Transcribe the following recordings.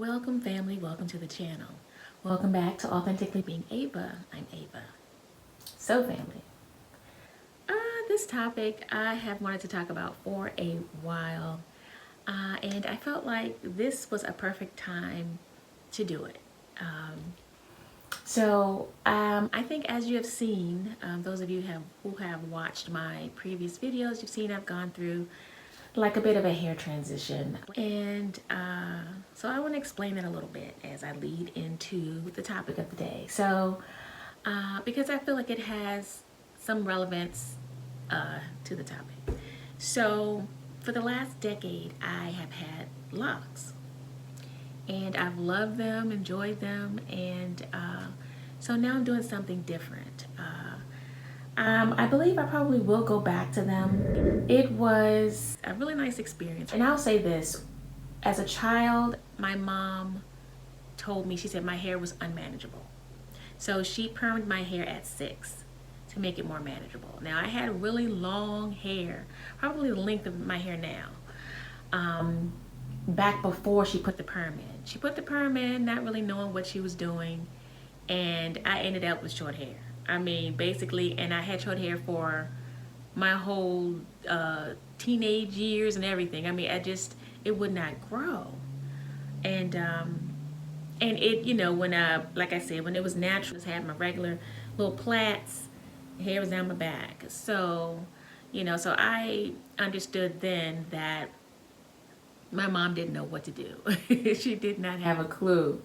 Welcome family, welcome to the channel. Welcome back to Authentically Being Ava. I'm Ava. So family, this topic I have wanted to talk about for a while, and I felt like this was a perfect time to do it. I think as you have seen, those of you who have watched my previous videos, you've seen I've gone through like a bit of a hair transition, and so I want to explain that a little bit as I lead into the topic of the day. So because I feel like it has some relevance to the topic. So for the last decade I have had locks, and I've loved them, enjoyed them, and so now I'm doing something different. I believe I probably will go back to them. It was a really nice experience. And I'll say this, as a child, my mom told me, she said my hair was unmanageable. So she permed my hair at 6 to make it more manageable. Now I had really long hair, probably the length of my hair now, back before she put the perm in. She put the perm in not really knowing what she was doing, and I ended up with short hair. I mean, basically, and I had short hair for my whole teenage years and everything. I mean, it would not grow. And it, when like I said, when it was natural, I just had my regular little plaits, hair was down my back. So, so I understood then that my mom didn't know what to do. She did not have a clue.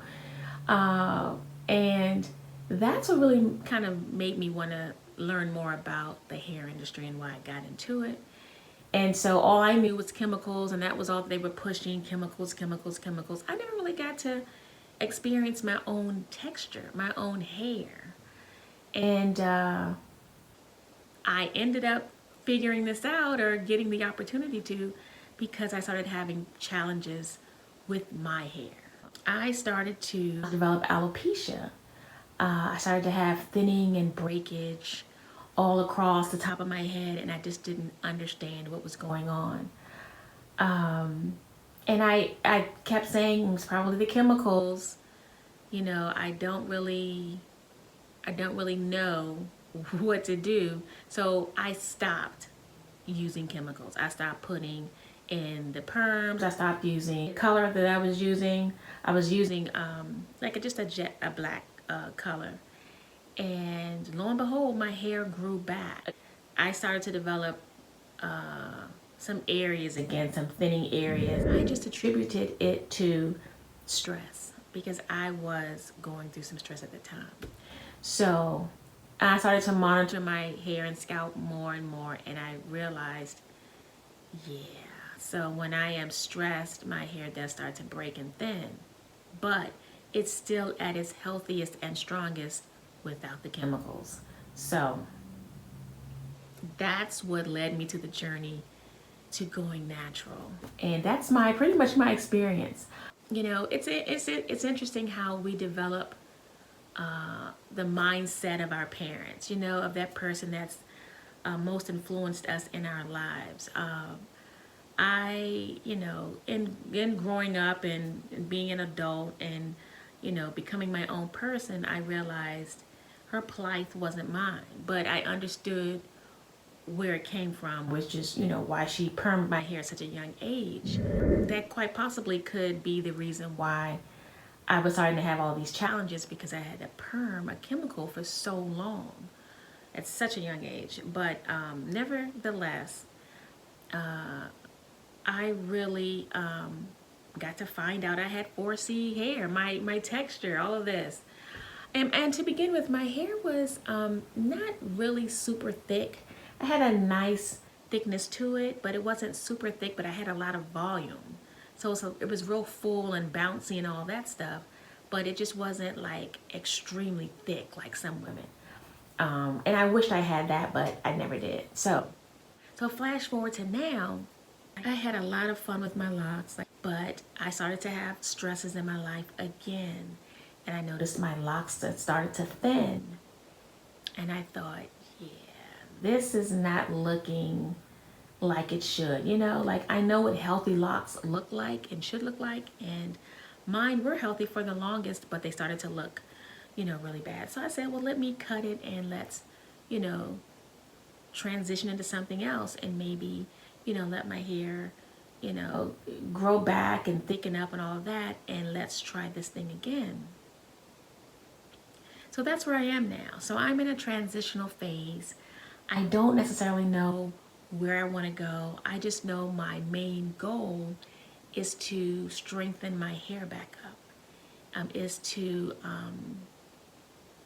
And that's what really kind of made me want to learn more about the hair industry and why I got into it. And so all I knew was chemicals, and that was all they were pushing: chemicals, chemicals, chemicals. I never really got to experience my own texture, my own hair. And I ended up figuring this out, or getting the opportunity to, because I started having challenges with my hair. I started to develop alopecia. I started to have thinning and breakage all across the top of my head, and I just didn't understand what was going on. And I kept saying it was probably the chemicals. I don't really know what to do. So I stopped using chemicals. I stopped putting in the perms. I stopped using the color that I was using. I was using like just a black color, and lo and behold, my hair grew back. I started to develop some areas again, some thinning areas. I just attributed it to stress, because I was going through some stress at the time. So I started to monitor my hair and scalp more and more, and I realized, yeah, so when I am stressed, my hair does start to break and thin, but it's still at its healthiest and strongest without the chemicals. So that's what led me to the journey to going natural, and that's pretty much my experience. It's interesting how we develop the mindset of our parents. Of that person that's most influenced us in our lives. In growing up and being an adult and becoming my own person, I realized her plight wasn't mine, but I understood where it came from, which is, why she permed my hair at such a young age. That quite possibly could be the reason why I was starting to have all these challenges, because I had to perm a chemical for so long at such a young age. But nevertheless, I really got to find out I had 4C hair, my texture, all of this. And to begin with, my hair was not really super thick. I had a nice thickness to it, but it wasn't super thick, but I had a lot of volume. So it was real full and bouncy and all that stuff, but it just wasn't like extremely thick like some women. And I wished I had that, but I never did. So flash forward to now, I had a lot of fun with my locks, but I started to have stresses in my life again. And I noticed my locks started to thin. And I thought, yeah, this is not looking like it should. Like, I know what healthy locks look like and should look like, and mine were healthy for the longest, but they started to look, really bad. So I said, well, let me cut it and let's, you know, transition into something else and maybe, let my hair, grow back and thicken up and all of that. And let's try this thing again. So that's where I am now. So I'm in a transitional phase. I don't necessarily know where I want to go. I just know my main goal is to strengthen my hair back up. Is to,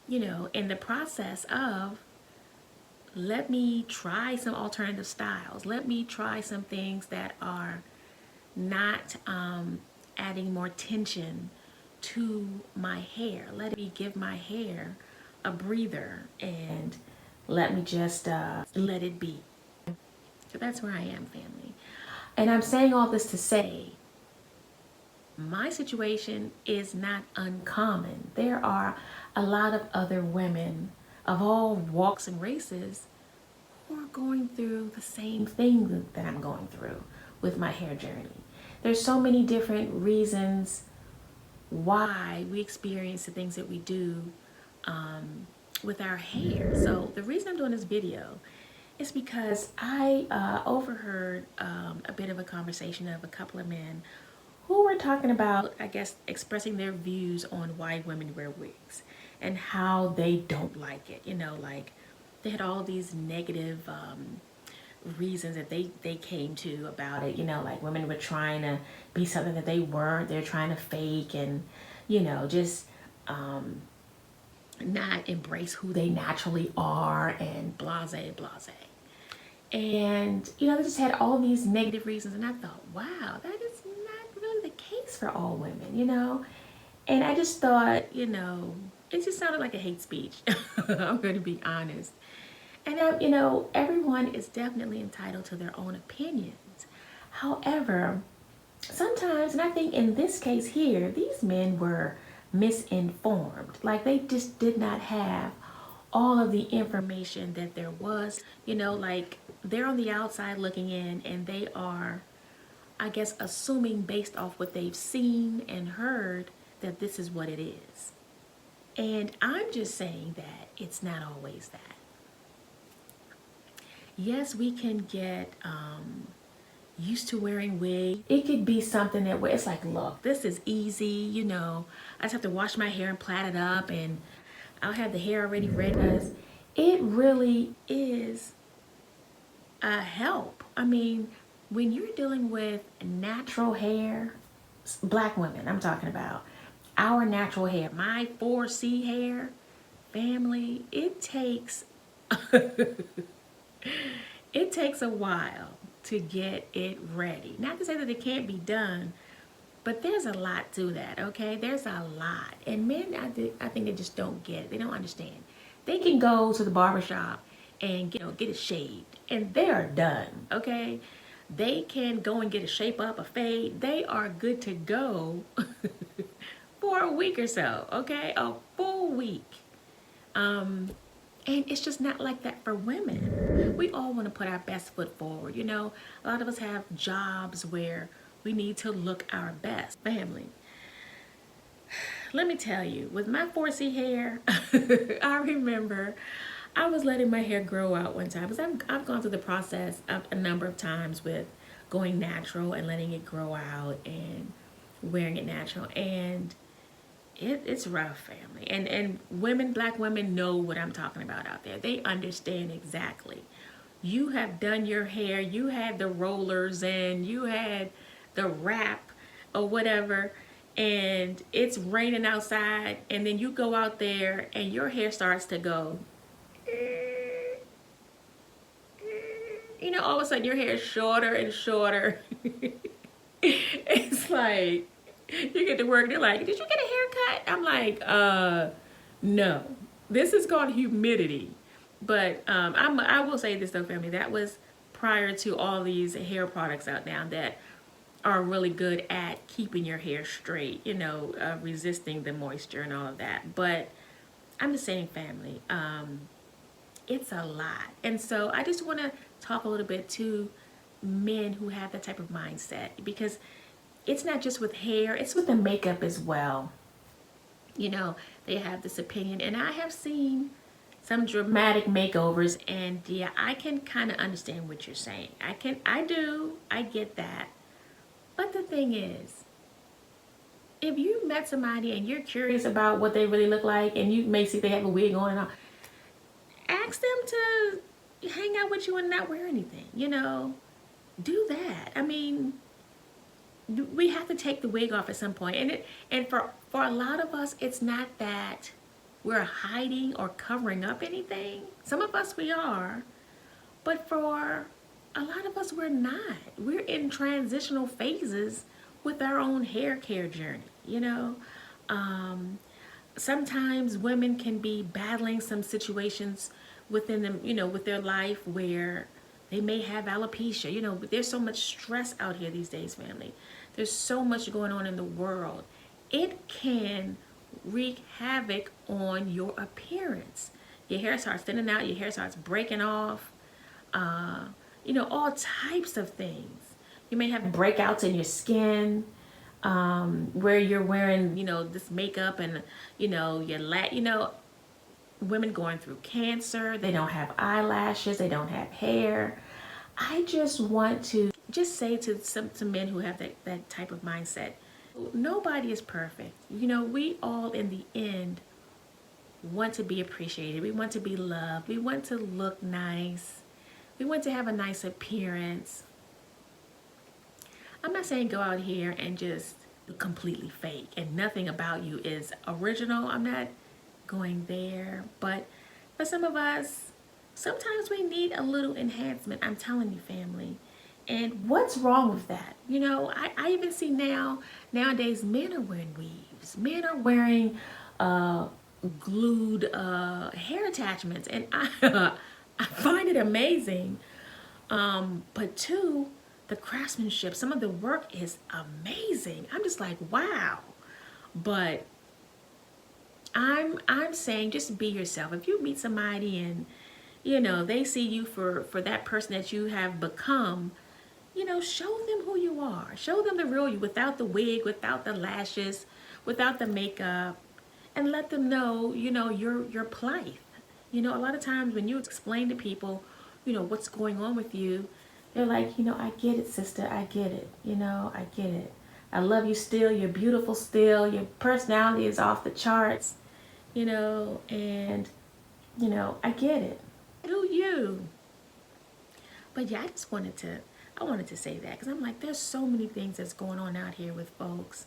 in the process of, let me try some alternative styles. Let me try some things that are not adding more tension to my hair. Let me give my hair a breather and let me just let it be. So that's where I am, family. And I'm saying all this to say, my situation is not uncommon. There are a lot of other women of all walks and races who are going through the same thing that I'm going through with my hair journey. There's so many different reasons why we experience the things that we do with our hair. So the reason I'm doing this video is because I overheard a bit of a conversation of a couple of men who were talking about, I guess, expressing their views on why women wear wigs and how they don't like it. Like they had all these negative reasons that they came to about it. Like women were trying to be something that they weren't. They're trying to fake and, just not embrace who they naturally are and blase, blase. And, they just had all these negative reasons. And I thought, wow, that is not really the case for all women. And I just thought, it just sounded like a hate speech. I'm going to be honest. And, everyone is definitely entitled to their own opinions. However, sometimes, and I think in this case here, these men were misinformed. Like they just did not have all of the information that there was. Like they're on the outside looking in and they are, I guess, assuming based off what they've seen and heard that this is what it is. And I'm just saying that it's not always that. Yes, we can get used to wearing wigs. It could be something that it's like, look, this is easy, I just have to wash my hair and plait it up and I'll have the hair already ready. It really is a help. I mean, when you're dealing with natural hair, black women, I'm talking about, our natural hair, my 4C hair, family, it takes it takes a while to get it ready. Not to say that it can't be done, but there's a lot to that, okay? There's a lot. And men, I think they just don't get it. They don't understand. They can go to the barbershop and get it shaved, and they are done, okay? They can go and get a shape up, a fade. They are good to go for a week or so, okay? A full week. And it's just not like that for women. We all want to put our best foot forward. A lot of us have jobs where we need to look our best. Family, let me tell you, with my 4C hair, I remember I was letting my hair grow out one time. Because I've gone through the process a number of times with going natural and letting it grow out and wearing it natural. And it's rough, family. And women, black women know what I'm talking about out there. They understand exactly. You have done your hair, you had the rollers and you had the wrap or whatever, and it's raining outside, and then you go out there and your hair starts to go, all of a sudden your hair is shorter and shorter. It's like, you get to work, they're like, did you get a haircut? I'm like, no. This is called humidity. But I will say this though, family, that was prior to all these hair products out now that are really good at keeping your hair straight, resisting the moisture and all of that. But I'm just saying, family, it's a lot. And so I just want to talk a little bit to men who have that type of mindset, because it's not just with hair, it's with the makeup as well. You know, they have this opinion, and I have seen some dramatic makeovers, and yeah, I can kind of understand what you're saying. I get that. But the thing is, if you met somebody and you're curious about what they really look like, and you may see they have a wig on and all, ask them to hang out with you and not wear anything, you know? Do that. I mean, we have to take the wig off at some point. And for a lot of us, it's not that we're hiding or covering up anything. Some of us we are, but for a lot of us we're not. We're in transitional phases with our own hair care journey, you know. Sometimes women can be battling some situations within them, you know, with their life where they may have alopecia. You know, there's so much stress out here these days, family. There's so much going on in the world. It can wreak havoc on your appearance. Your hair starts thinning out, your hair starts breaking off, you know, all types of things. You may have breakouts in your skin, where you're wearing, you know, this makeup and, you know, women going through cancer, they don't have eyelashes, they don't have hair. I just want to just say to some men who have that type of mindset, nobody is perfect. You know, we all in the end want to be appreciated. We want to be loved. We want to look nice. We want to have a nice appearance. I'm not saying go out here and just completely fake and nothing about you is original. I'm not going there. But for some of us, sometimes we need a little enhancement. I'm telling you, family. And what's wrong with that? You know, I even see nowadays men are wearing weaves. Men are wearing glued hair attachments. And I find it amazing. But two, the craftsmanship, some of the work is amazing. I'm just like, wow. But I'm saying just be yourself. If you meet somebody and, you know, they see you for that person that you have become, you know, show them who you are. Show them the real you without the wig, without the lashes, without the makeup, and let them know, you know, your plight. You know, a lot of times when you explain to people, you know, what's going on with you, they're like, you know, I get it, sister. I get it. You know, I get it. I love you still. You're beautiful still. Your personality is off the charts, you know, and, you know, I get it. Do you? But yeah, I wanted to say that because I'm like, there's so many things that's going on out here with folks.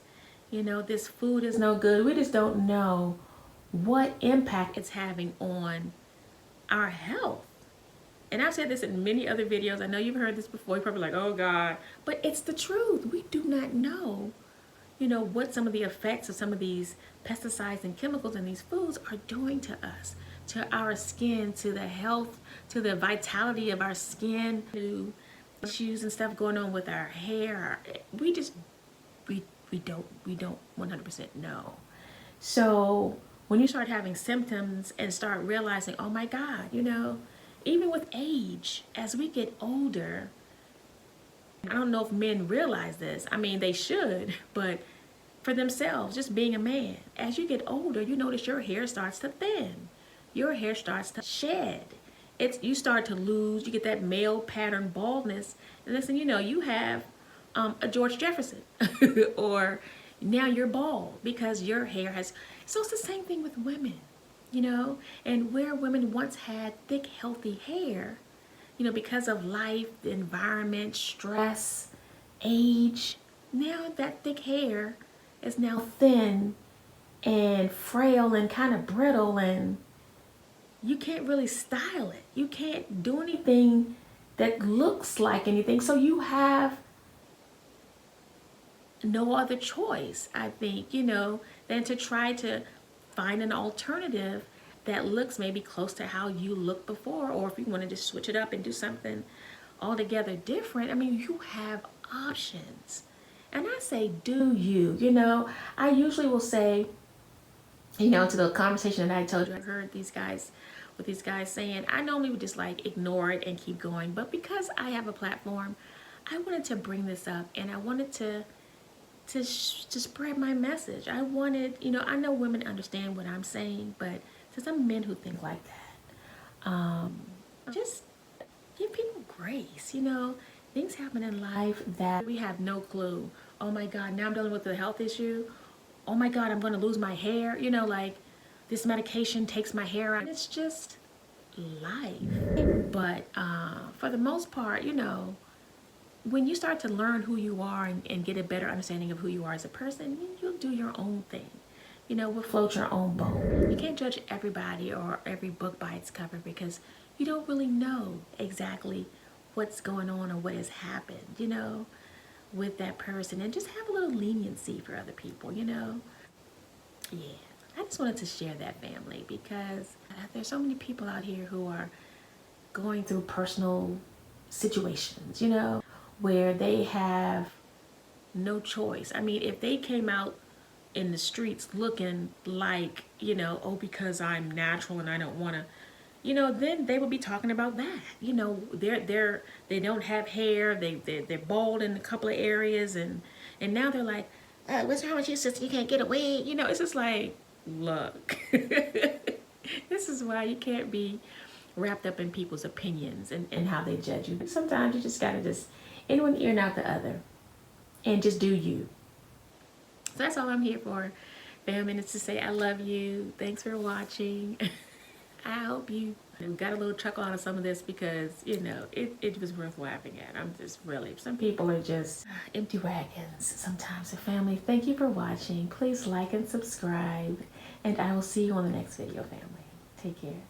You know, this food is no good. We just don't know what impact it's having on our health. And I've said this in many other videos. I know you've heard this before. You're probably like, oh God. But it's the truth. We do not know, you know, what some of the effects of some of these pesticides and chemicals in these foods are doing to us, to our skin, to the health, to the vitality of our skin, to issues and stuff going on with our hair. We don't 100% know. So when you start having symptoms and start realizing, oh my God, you know, even with age, as we get older, I don't know if men realize this. I mean, they should, but for themselves, just being a man, as you get older, you notice your hair starts to thin. Your hair starts to shed. You start to lose, you get that male pattern baldness. And listen, you know, you have a George Jefferson or now you're bald because your hair has, so it's the same thing with women. You know, and where women once had thick, healthy hair, you know, because of life, the environment, stress, age, now that thick hair is now thin and frail and kind of brittle, and you can't really style it. You can't do anything that looks like anything. So you have no other choice, I think, you know, than to try to find an alternative that looks maybe close to how you looked before, or if you want to just switch it up and do something altogether different. I mean, you have options. And I say, do you? You know, I usually will say, you know, to the conversation that I told you, I heard these guys saying, I normally would just like ignore it and keep going. But because I have a platform, I wanted to bring this up, and I wanted to to spread my message. I wanted, you know, I know women understand what I'm saying, but to some men who think like that, just give people grace. You know, things happen in life that we have no clue. Oh my God, now I'm dealing with a health issue. Oh my God, I'm going to lose my hair. You know, like this medication takes my hair out. It's just life. But for the most part, you know, when you start to learn who you are and get a better understanding of who you are as a person, you'll do your own thing. You know, will float your own boat. You can't judge everybody or every book by its cover because you don't really know exactly what's going on or what has happened, you know, with that person. And just have a little leniency for other people, you know. Yeah, I just wanted to share that, family, because there's so many people out here who are going through personal situations, you know, where they have no choice. I mean, if they came out in the streets looking like, you know, oh, because I'm natural and I don't want to, you know, then they would be talking about that. You know, they don't have hair, they're bald in a couple of areas, and now they're like, what's wrong with you, sister? You can't get away. You know, it's just like, look, this is why you can't be wrapped up in people's opinions and how they judge you. Sometimes you just gotta just in one ear and out the other, and just do you. So that's all I'm here for. Fam, and it's to say I love you. Thanks for watching. I hope you got a little chuckle out of some of this because, you know, it was worth laughing at. I'm just really, some people are just empty wagons sometimes. So family, thank you for watching. Please like and subscribe, and I will see you on the next video, family. Take care.